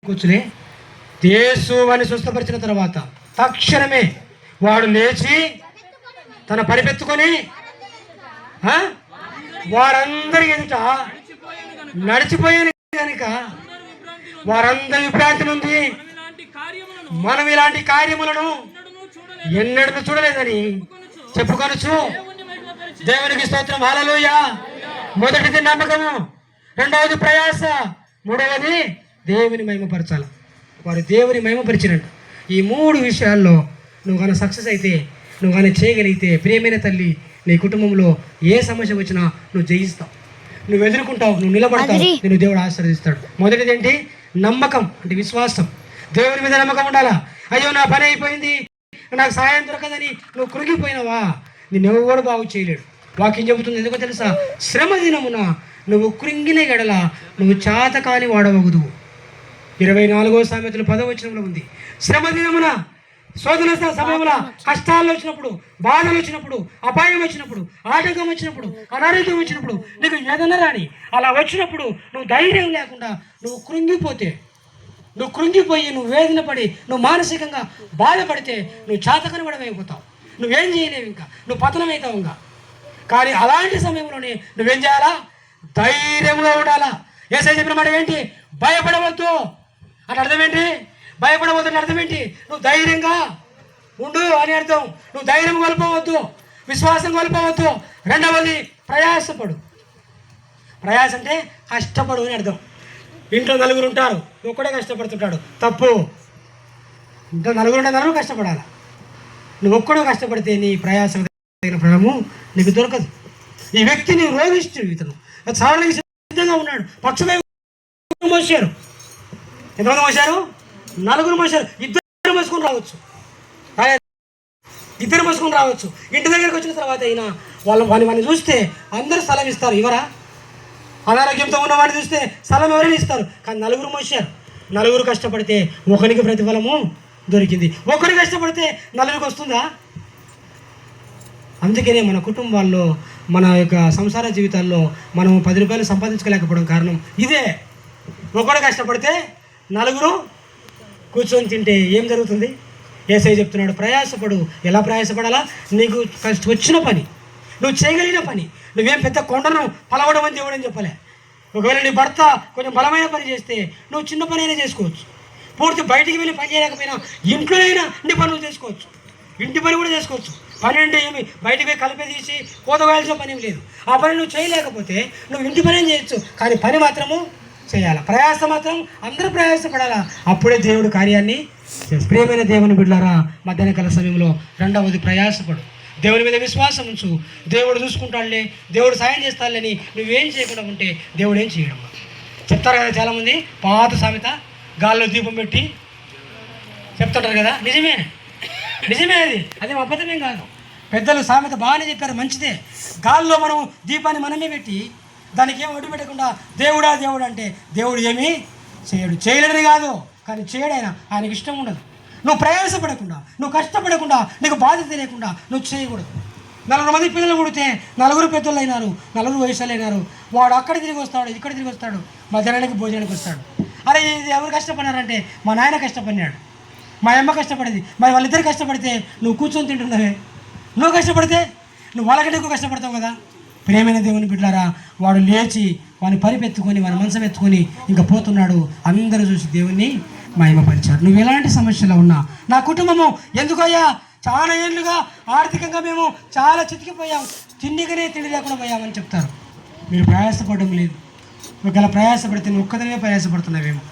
కూర్చుని యేసు వాడిని స్వస్థపరిచిన తర్వాత తక్షణమే వాడు లేచి తన పరిపెత్తుకొని వారందరి ఎదుట నడిచిపోయాను కనుక వారందరి విభ్రాంతి నుండి మనం ఇలాంటి కార్యములను ఎన్నడూ చూడలేదని చెప్పుకొనొచ్చు. దేవునికి స్తోత్రం. హల్లెలూయా. మొదటిది నమ్మకము, రెండవది ప్రయాస, మూడవది దేవుని మహిమపరచాలి. వారు దేవుని మహిమపరిచినట్టు ఈ మూడు విషయాల్లో నువ్వు కానీ సక్సెస్ అయితే, నువ్వు కానీ చేయగలిగితే, ప్రియమైన తల్లి, నీ కుటుంబంలో ఏ సమస్య వచ్చినా నువ్వు జయిస్తావు, నువ్వు ఎదుర్కొంటావు, నువ్వు నిలబడతావు, నేను దేవుడు ఆశీర్వదిస్తాడు. మొదటిది ఏంటి? నమ్మకం, అంటే విశ్వాసం. దేవుని మీద నమ్మకం ఉండాలా. అయ్యో నా పని అయిపోయింది, నాకు సహాయం దొరకదని నువ్వు కృంగిపోయినావా, నిన్నెవడు బాగు చేయలేడు. వాక్యం చెబుతుంది, ఎందుకో తెలుసా? శ్రమ దినమున నువ్వు కృంగిన ఎడల నువ్వు చాతకాని వాడవగుదు. 24వ సామెతలు 10వ వచనంలో ఉంది. శ్రమ దినమున, శోధన సమయంలో, కష్టాలు వచ్చినప్పుడు, బాధలు వచ్చినప్పుడు, అపాయం వచ్చినప్పుడు, ఆటంకం వచ్చినప్పుడు, అనారోగ్యం వచ్చినప్పుడు, నీకు ఏదన్నా రాని అలా వచ్చినప్పుడు నువ్వు ధైర్యం లేకుండా నువ్వు కృంగిపోతే, నువ్వు కృంగిపోయి నువ్వు వేదన పడి నువ్వు మానసికంగా బాధపడితే నువ్వు చాతకని కూడా అయిపోతావు. నువ్వేం చేయలేవు, ఇంకా నువ్వు పతనమవుతావు. ఇంకా కానీ అలాంటి సమయంలోనే నువ్వేం చేయాలా? ధైర్యంగా ఉండాలా. యేసయ్య చెప్పిన మాట ఏంటి? భయపడవద్దు అని అర్థం ఏంటి? భయపడవద్దు అని అర్థం ఏంటి? నువ్వు ధైర్యంగా ఉండు అని అర్థం. నువ్వు ధైర్యం కోల్పోవద్దు, విశ్వాసం కోల్పోవద్దు. రెండవది ప్రయాసపడు. ప్రయాస అంటే కష్టపడు అని అర్థం. ఇంట్లో నలుగురు ఉంటారు, ఒక్కడే కష్టపడుతుంటాడు, తప్పు. ఇంట్లో నలుగురు ఉంటే నలుగురు కష్టపడాలి. నువ్వు ఒక్కడో కష్టపడితే నీ ప్రయాస తగిన ఫలము నీకు దొరకదు. ఈ వ్యక్తి నీవు రోగిష్ఠుడు, ఇతను చావడానికి సిద్ధంగా ఉన్నాడు. పక్షమే మోసారు. ఎంతమంది మోసారు? నలుగురు మోసారు. ఇద్దరు మోసుకొని రావచ్చు, ఇద్దరు మోసుకొని రావచ్చు. ఇంటి దగ్గరికి వచ్చిన తర్వాత అయినా వాడిని చూస్తే అందరూ స్థలం ఇస్తారు, ఇవరా? అనారోగ్యంతో ఉన్న వాడిని చూస్తే స్థలం ఎవరైనా ఇస్తారు. కానీ నలుగురు మోసారు. నలుగురు కష్టపడితే ఒకరికి ప్రతిఫలము దొరికింది. ఒకరు కష్టపడితే నలుగురికి వస్తుందా? అందుకనే మన కుటుంబాల్లో, మన యొక్క సంసార జీవితాల్లో మనం 10 రూపాయలు సంపాదించుకోలేకపోవడం కారణం ఇదే. ఒకడు కష్టపడితే నలుగురు కూర్చొని తింటే ఏం జరుగుతుంది? యేసయ్య చెప్తున్నాడు, ప్రయాసపడు. ఎలా ప్రయాసపడాలా? నీకు వచ్చిన పని, నువ్వు చేయగలిగిన పని. నువ్వేం పెద్ద కొండను పలవడం అని దేవుడని చెప్పలే. ఒకవేళ నీ భర్త కొంచెం బలమైన పని చేస్తే నువ్వు చిన్న పని అయినా చేసుకోవచ్చు. పూర్తి బయటికి వెళ్ళి పని చేయలేకపోయినా ఇంట్లోనైనా నీ పనులు చేసుకోవచ్చు, ఇంటి పని కూడా చేసుకోవచ్చు. పని అంటే ఏమి బయటికి పోయి కలిపి తీసి కోతగాల్సిన పని ఏమి లేదు. ఆ పని నువ్వు చేయలేకపోతే నువ్వు ఇంటి పని చేయొచ్చు, కానీ పని మాత్రము చేయాలి. ప్రయాస మాత్రం అందరూ ప్రయాసపడాలా, అప్పుడే దేవుడు కార్యాన్ని. ప్రియమైన దేవుని బిడ్డలారా, మధ్యాహ్న కాల సమయంలో రెండవది ప్రయాసపడు. దేవుని మీద విశ్వాసం ఉంచు. దేవుడు చూసుకుంటాడులే, దేవుడు సాయం చేస్తాడులేని నువ్వేం చేయకుండా ఉంటే దేవుడు ఏం చేయడం. చెప్తారు కదా చాలామంది, పాత సామెత, గాల్లో దీపం పెట్టి చెప్తుంటారు కదా. నిజమే, అది అబద్ధమేం కాదు. పెద్దలు సామెత బాగానే చెప్పారు, మంచిదే. గాల్లో మనం దీపాన్ని మనమే పెట్టి దానికి ఏం అడ్డు పెట్టకుండా దేవుడా దేవుడు అంటే దేవుడు ఏమీ చేయడు. చేయలేదని కాదు, కానీ చేయడైనా ఆయనకి ఇష్టం ఉండదు. నువ్వు ప్రయాసపడకుండా, నువ్వు కష్టపడకుండా, నీకు బాధ్యత లేకుండా నువ్వు చేయకూడదు. 4 మంది పిల్లలు పుడితే 4 పెద్దలు అయినారు, 4 వయసులు అయినారు. వాడు అక్కడ తిరిగి వస్తాడు, ఇక్కడ తిరిగి వస్తాడు, మధ్యాహ్నానికి భోజనానికి వస్తాడు. అరే ఇది ఎవరు కష్టపడినారంటే మా నాయన కష్టపడినాడు, మా అమ్మ కష్టపడేది. మరి వాళ్ళిద్దరు కష్టపడితే నువ్వు కూర్చొని తింటున్నావే. నువ్వు కష్టపడితే నువ్వు వాళ్ళకంటే ఎక్కువ కష్టపడతావు కదా. ప్రియమైన దేవుని బిడ్డలారా, వాడు లేచి వాడిని పరిపెత్తుకొని వాని మనసు ఎత్తుకొని ఇంకా పోతున్నాడు. అందరూ చూసి దేవుణ్ణి మహిమపరిచారు. నువ్వు ఎలాంటి సమస్యలో ఉన్నా, నా కుటుంబము ఎందుకయ్యా చాలా ఏళ్ళుగా ఆర్థికంగా మేము చాలా చితికిపోయాం, తిండిగానే తిండి లేకుండా పోయామని చెప్తారు. మీరు ప్రయాసపడడం లేదు. ఒకవేళ ప్రయాసపడితే నువ్వు ఒక్కదనే ప్రయాసపడుతున్నావేమో,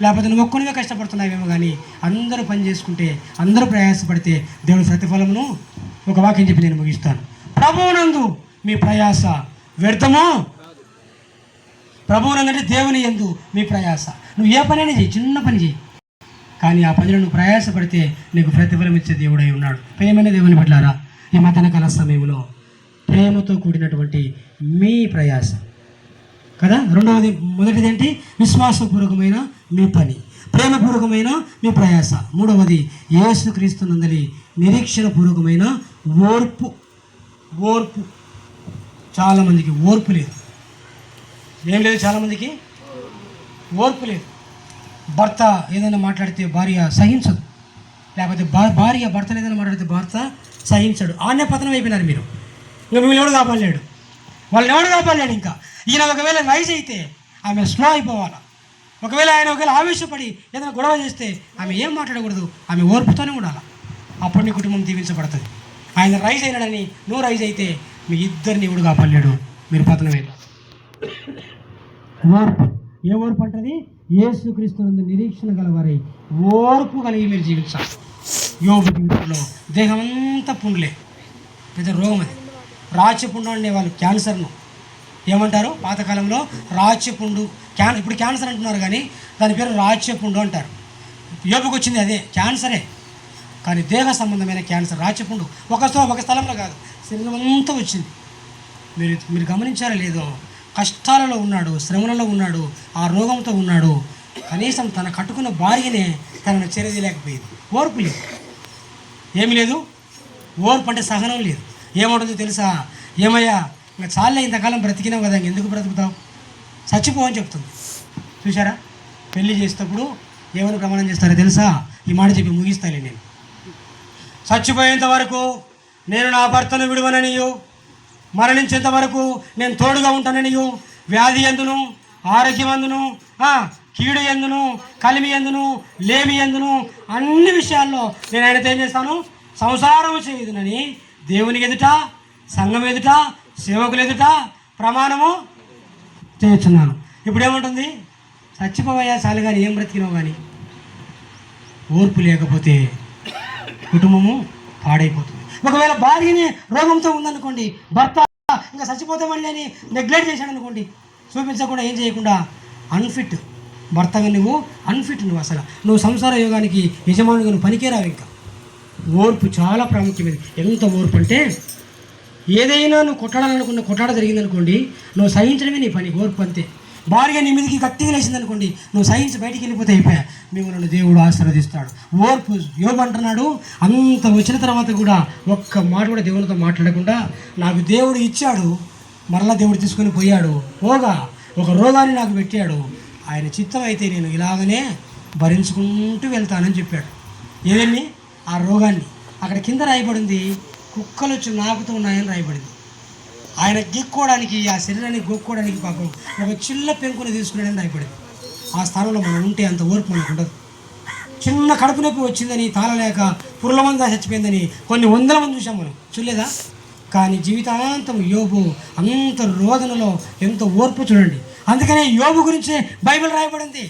లేకపోతే నువ్వు ఒక్కనివే కష్టపడుతున్నావేమో. కానీ అందరూ పని చేసుకుంటే, అందరూ ప్రయాసపడితే దేవుని ప్రతిఫలమును ఒక వాక్యం చెప్పి నేను ముగిస్తాను. ప్రభువునందు మీ ప్రయాస వ్యర్థము. ప్రభువునందు అంటే దేవుని యందు మీ ప్రయాస. నువ్వు ఏ పనైనా చేయి, చిన్న పని చేయి, కానీ ఆ పనిలో నువ్వు ప్రయాసపడితే నీకు ప్రతిఫలం ఇచ్చే దేవుడై ఉన్నాడు. ప్రేమైన దేవుని బిడ్డలారా, ఈ మధ్యాహ్న కాల సమయంలో ప్రేమతో కూడినటువంటి మీ ప్రయాస కదా. రెండవది, మొదటిది ఏంటి? విశ్వాసపూర్వకమైన మీ పని, ప్రేమపూర్వకమైన మీ ప్రయాస. మూడవది, యేసుక్రీస్తునందలి నిరీక్షణపూర్వకమైన ఓర్పు. చాలామందికి ఓర్పు లేదు. ఏం లేదు, చాలామందికి ఓర్పు లేదు. భర్త ఏదైనా మాట్లాడితే భార్య సహించదు, లేకపోతే భార్య భర్తను ఏదైనా మాట్లాడితే భర్త సహించడు. ఆనే పతనం అయిపోయినారు మీరు. ఇంకా మిమ్మల్ని ఎవడు కాపాడలేడు, వాళ్ళని ఎవడు కాపాడలేడు. ఇంకా ఈయన ఒకవేళ రైజ్ అయితే ఆమె స్లో అయిపోవాలి. ఒకవేళ ఆవేశపడి ఏదైనా గొడవ చేస్తే ఆమె ఏం మాట్లాడకూడదు, ఆమె ఓర్పుతోనే ఉండాలి. అప్పుడు నీ కుటుంబం దీవించబడుతుంది. ఆయన రైజ్ అయినాడని నువ్వు రైజ్ అయితే మీ ఇద్దరిని ఎవడు కాపాడలేడు, మీరు పతనమే. ఓర్పు, ఏ ఓర్పు అంటది? యేసుక్రీస్తునందు నిరీక్షణ గలవారై ఓర్పు కలిగి మీరు జీవించాలి. యోబు జీవితంలో దేహం అంతా పుండ్లే, పెద్ద రోగం అది. రాచపుండు అనేవాళ్ళు క్యాన్సర్ను ఏమంటారు? పాతకాలంలో రాచపుండు, ఇప్పుడు క్యాన్సర్ అంటున్నారు కానీ దాని పేరు రాచపుండు అంటారు. యోబుకి వచ్చింది అదే క్యాన్సరే, కానీ దేహ సంబంధమైన క్యాన్సర్ రాచపుండు. ఒక స్థలంలో కాదు, శరీరం అంతా వచ్చింది. మీరు గమనించారా లేదో? కష్టాలలో ఉన్నాడు, శ్రమలలో ఉన్నాడు, ఆ రోగంతో ఉన్నాడు. కనీసం తన కట్టుకున్న భార్యనే తనను చేరదీయలేకపోయింది. ఓర్పు లేదు, ఏమీ లేదు. ఓర్పు అంటే సహనం లేదు. ఏమంటుందో తెలుసా? ఏమయ్యా ఇంకా చాలే, ఇంతకాలం బ్రతికినావు కదా, ఎందుకు బ్రతుకుతావు, చచ్చిపో అని చెప్తుంది. చూసారా? పెళ్లి చేసేటప్పుడు ఏమైనా ప్రమాణం చేస్తారో తెలుసా? ఈ మాట చెప్పి ముగిస్తాలే, నేను చచ్చిపోయేంత వరకు నేను నా భర్తను విడువననియు, మరణించేంత వరకు నేను తోడుగా ఉంటాననియు, వ్యాధి ఎందును, ఆరోగ్యం అందును, కీడు ఎందును, కలిమి ఎందును, లేమి ఎందును, అన్ని విషయాల్లో నేను ఆయనతో ఏం చేస్తాను? సంసారము చేయదునని దేవునికి ఎదుట, సంఘం ఎదుట, సేవకులు ఎదుట ప్రమాణము చేస్తున్నాను. ఇప్పుడు ఏముంటుంది? చచ్చిపోయా చాలు కానీ ఏం బ్రతికినావు కానీ. ఓర్పు లేకపోతే కుటుంబము పాడైపోతుంది. ఒకవేళ భార్యని రోగంతో ఉందనుకోండి, భర్త ఇంకా చచ్చిపోతే మళ్ళీ అని నెగ్లెక్ట్ చేశాడు అనుకోండి, చూపించకుండా ఏం చేయకుండా అన్ఫిట్ భర్తగా నువ్వు అన్ఫిట్, నువ్వు సంసార యోగానికి యజమానుగా నువ్వు పనికిరావు. ఇంకా ఓర్పు చాలా ప్రాముఖ్యమైనది. ఎంత ఓర్పు అంటే ఏదైనా నువ్వు కొట్టాలనుకున్న కొట్టాడ జరిగిందనుకోండి, నువ్వు సహించడమే నీ పని. ఓర్పు అంతే. భార్య నీ మీదకి కత్తిగా లేచిందనుకోండి, నువ్వు సహించి బయటికి వెళ్ళిపోతే అయిపోయా, మిమ్మల్ని దేవుడు ఆశీర్వదిస్తాడు. ఓర్పు. యోబు అంటున్నాడు, అంత వచ్చిన తర్వాత కూడా ఒక్క మాట కూడా దేవునితో మాట్లాడకుండా నాకు దేవుడు ఇచ్చాడు, మరలా దేవుడు తీసుకొని పోయాడు, పోగా ఒక రోగాన్ని నాకు పెట్టాడు, ఆయన చిత్తం అయితే నేను ఇలాగనే భరించుకుంటూ వెళ్తానని చెప్పాడు. ఏదన్నీ? ఆ రోగాన్ని. అక్కడ కింద రాయబడింది, కుక్కలు వచ్చి నాకుతూ ఉన్నాయని రాయబడింది. ఆయన గీక్కోవడానికి, ఆ శరీరాన్ని గోక్కోవడానికి పాపం ఒక చిన్న పెంకుని తీసుకున్నాడని రాయబడింది. ఆ స్థానంలో మనం ఉంటే అంత ఓర్పు మనకు ఉండదు. చిన్న కడుపు నొప్పి వచ్చిందని తాళలేక పురుల మంది చచ్చిపోయిందని కొన్ని వందల మంది చూసాం మనం, చూడలేదా? కానీ జీవితాంతం యోబు అంత రోదనలో ఎంత ఓర్పు చూడండి. అందుకనే యోబు గురించి బైబిల్ రాయబడింది.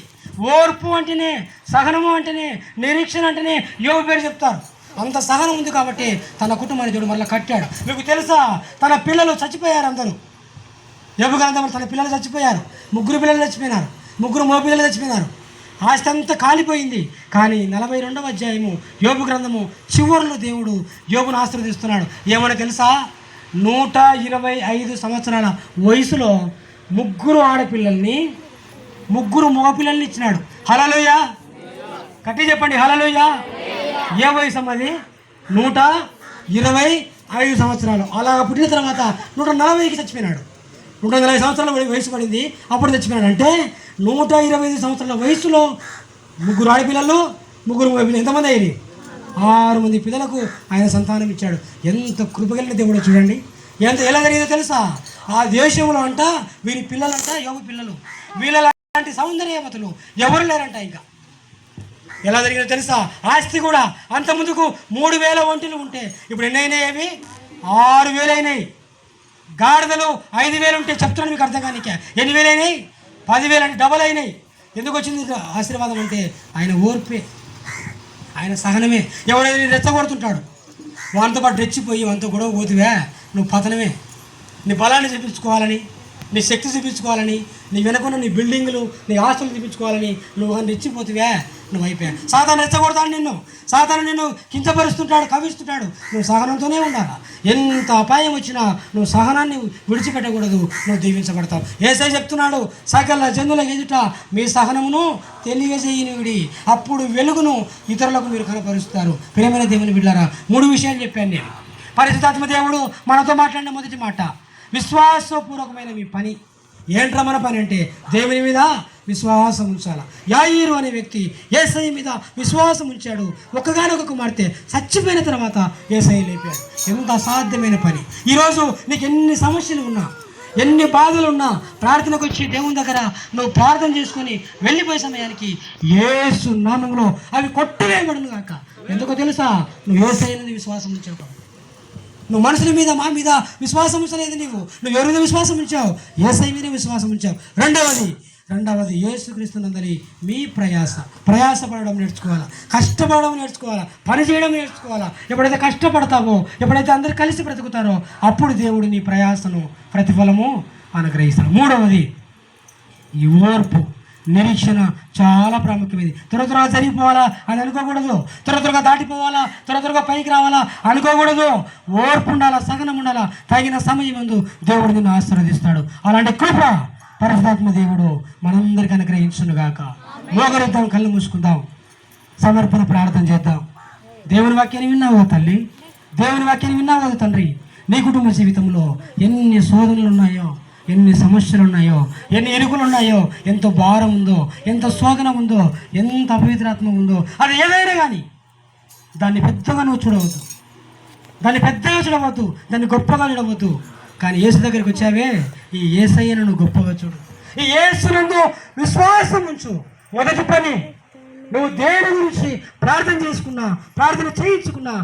ఓర్పు అంటేనే, సహనము అంటేనే, నిరీక్షణ అంటేనే యోబు పేరు చెప్తారు. అంత సహనం ఉంది కాబట్టి తన కుటుంబాన్ని దేవుడు మళ్ళీ కట్టాడు. మీకు తెలుసా, తన పిల్లలు చచ్చిపోయారు అందరూ. యోబు గ్రంథంలో తన పిల్లలు చచ్చిపోయారు, 3 పిల్లలు చచ్చిపోయినారు, 3 మగ పిల్లలు చచ్చిపోయినారు. ఆస్తి అంతా కాలిపోయింది. కానీ 42వ అధ్యాయము యోబు గ్రంథము చివరిలో దేవుడు యోబును ఆశీర్వదిస్తున్నాడు. ఏమన్నా తెలుసా? 125 సంవత్సరాల వయసులో 3 ఆడపిల్లల్ని, 3 మగపిల్లల్ని ఇచ్చినాడు. హల్లెలూయా, కట్టి చెప్పండి హల్లెలూయా. ఏ వయసు అమ్మది? 125 సంవత్సరాలు. అలా పుట్టిన తర్వాత 140కి చచ్చిపోయినాడు. 140 సంవత్సరాల వయసు పడింది, అప్పుడు చచ్చిపోయినాడు. అంటే 125 సంవత్సరాల వయసులో 3 ఆడపిల్లలు, 3 మగపిల్లలు. ఎంతమంది అయ్యి? 6 మంది పిల్లలకు ఆయన సంతానం ఇచ్చాడు. ఎంత కృపగలిగిన దేవుడో చూడండి. ఎలా జరిగిందో తెలుసా? ఆ దేశంలో అంట వీరి పిల్లలంట, యోబు పిల్లలు, వీళ్ళలాంటి సౌందర్యవతులు ఎవరు లేరంట. ఇంకా ఎలా జరిగిందో తెలుసా? ఆస్తి కూడా అంత ముందుకు 3000 ఒంటిలు ఉంటే ఇప్పుడు ఎన్ని అయినాయి? అవి 6000 అయినాయి. గాడిదలు 5000 ఉంటే చెప్తున్నాను మీకు అర్థం కానీ, ఎన్ని వేలు అయినాయి? 10,000 అంటే డబల్ అయినాయి. ఎందుకు వచ్చింది ఆశీర్వాదం అంటే ఆయన ఓర్పే, ఆయన సహనమే. ఎవడైనా రెచ్చగొడుతుంటాడు, వానితో పాటు రెచ్చిపోయి వానితో కూడా పోతువే, నువ్వు పతనమే. నీ బలాన్ని చూపించుకోవాలని, నీ శక్తి చూపించుకోవాలని, నీ వెనుకున్న నీ బిల్డింగులు, నీ ఆస్తులు చూపించుకోవాలని నువ్వు రెచ్చిపోతువే, నువ్వు అయిపోయా. సాతాను రెచ్చగొడతాడు నిన్ను, సాతాను నిన్ను కించపరుస్తుంటాడు, కవిస్తుంటాడు. నువ్వు సహనంతోనే ఉండాలి. ఎంత అపాయం వచ్చినా నువ్వు సహనాన్ని విడిచిపెట్టకూడదు, నువ్వు దీవించబడతావు. యేసయ్య చెప్తున్నాడు, సకల జనుల ఎదుట మీ సహనమును తెలియజేయనివిడి, అప్పుడు వెలుగును ఇతరులకు మీరు కనపరుస్తారు. ప్రియమైన దేవుని బిడ్డలారా, 3 విషయాలు చెప్పాను నేను. పరిశుద్ధాత్మ దేవుడు మనతో మాట్లాడిన మొదటి మాట, విశ్వాసపూర్వకమైన మీ పని. ఏంట్రా మన పని అంటే దేవుని మీద విశ్వాసం ఉంచాలా. యాయీరు అనే వ్యక్తి యేసయ్య మీద విశ్వాసం ఉంచాడు. ఒక్కగానొక కుమార్తె చచ్చిపోయిన తర్వాత యేసయ్య లేపాడు. ఎంత అసాధ్యమైన పని. ఈరోజు నీకు ఎన్ని సమస్యలు ఉన్నా, ఎన్ని బాధలు ఉన్నా, ప్రార్థనకు వచ్చి దేవుని దగ్గర నువ్వు ప్రార్థన చేసుకొని వెళ్ళిపోయే సమయానికి యేసు నామములో అవి కొట్టివేయబడును గాక. ఎందుకో తెలుసా? నువ్వు యేసయ్య మీద విశ్వాసం ఉంచావు. నువ్వు మనుషుల మీద, మా మీద విశ్వాసం ఉంచలేదు. నువ్వు ఎవరి మీద విశ్వాసం ఉంచావు? యేసయ్య మీద విశ్వాసం ఉంచావు. రెండవది యేసుక్రీస్తునందలి మీ ప్రయాసపడడం నేర్చుకోవాలా, కష్టపడడం నేర్చుకోవాలా, పని చేయడం నేర్చుకోవాలా. ఎప్పుడైతే కష్టపడతావో, ఎప్పుడైతే అందరు కలిసి బ్రతుకుతారో, అప్పుడు దేవుడు నీ ప్రయాసను ప్రతిఫలము అనుగ్రహిస్తాడు. మూడవది ఈ ఓర్పు, నిరీక్షణ చాలా ప్రాముఖ్యమైనది. త్వరగా జరిగిపోవాలా అని అనుకోకూడదు. త్వరగా దాటిపోవాలా, త్వరగా పైకి రావాలా అనుకోకూడదు. ఓర్పు ఉండాలా, సహనం ఉండాలా. తగిన సమయం ముందు దేవుడు నిన్ను ఆశీర్వదిస్తాడు. అలాంటి కృప పరిశుద్ధాత్మ దేవుడు మనందరికీ అనుగ్రహించునుగాక. మోకరిద్దాం, కళ్ళు మూసుకుందాం, సమర్పణ ప్రార్థన చేద్దాం. దేవుని వాక్యాన్ని విన్నావు తల్లి, దేవుని వాక్యాన్ని విన్నావు తండ్రి. నీ కుటుంబ జీవితంలో ఎన్ని శోధనలు ఉన్నాయో, ఎన్ని సమస్యలు ఉన్నాయో, ఎన్ని ఎరుకులు ఉన్నాయో, ఎంత భారం ఉందో, ఎంత శోధన ఉందో, ఎంత అపవిత్రాత్మ ఉందో, అది ఏదైనా కానీ దాన్ని పెద్దగా నువ్వు చూడవద్దు, దాన్ని గొప్పగా చూడవద్దు. కానీ యేసు దగ్గరికి వచ్చావే, ఈ యేసయ్యను నువ్వు గొప్పగా చూడు. ఈ యేసునందు విశ్వాసం ఉంచు. మొదటి పని, నువ్వు దేని గురించి ప్రార్థన చేసుకున్నా, ప్రార్థన చేయించుకున్నా,